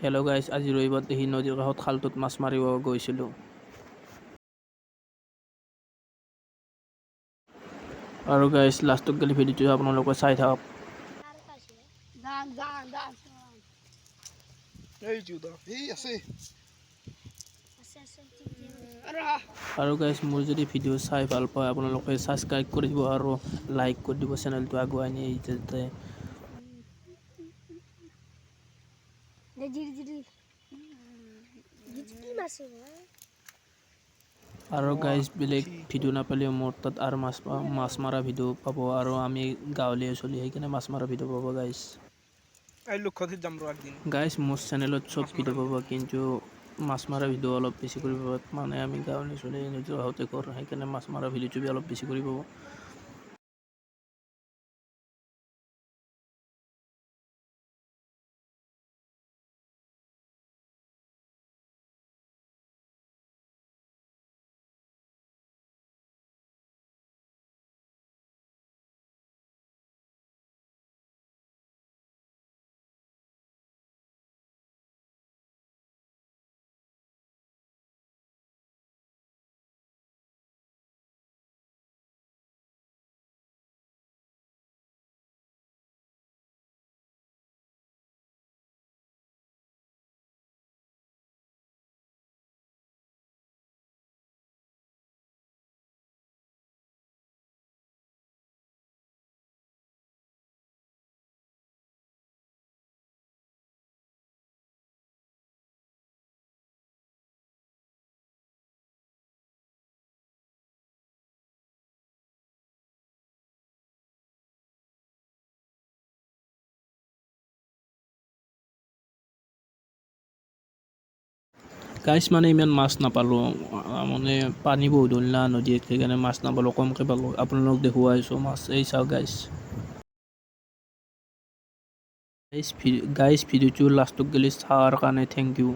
Hello' গাইছ, আজি ৰবিবাৰ দেখি নদীৰ কাষত খালটোত মাছ মাৰিব গৈছিলোঁ। আৰু গাইছ লাষ্টত গেলি ভিডিঅ'টো আপোনালোকে চাই থাকক। আৰু গাইছ মোৰ যদি ভিডিঅ' চাই ভাল পায় আপোনালোকে ছাবস্ক্ৰাইব কৰি দিব আৰু লাইক কৰি দিব, চেনেলটো আগুৱাই নিয়ে যাতে। আৰু গাইজ বেলেগ ভিডিঅ' নাপালেও মোৰ তাত আৰু মাছ মৰা ভিডিঅ' পাব, আৰু আমি গাঁৱলীয়া চলি সেইকাৰণে মাছ মৰা ভিডিঅ' পাব গাইজ। গাইজ মোৰ চেনেলত চব ভিডিঅ' পাব, কিন্তু মাছ মৰা ভিডিঅ' অলপ বেছি কৰি পাব। মানে আমি গাঁৱলীয়া চলি নিজৰ হাততে কৰোঁ, সেইকাৰণে মাছ মৰা ভিডিঅ'টো অলপ বেছি কৰি পাব। গাইছ মানে ইমান মাছ নাপালোঁ, মানে পানী বহুত হ'ল না নদীত, সেইকাৰণে মাছ নাপালোঁ, কমকৈ পালোঁ। আপোনালোকক দেখুৱাইছোঁ মাছ, এই চাওক গাইছ। গাইছ ভিডিঅ'টো লাষ্টত গেলি চোৱাৰ কাৰণে থেংক ইউ।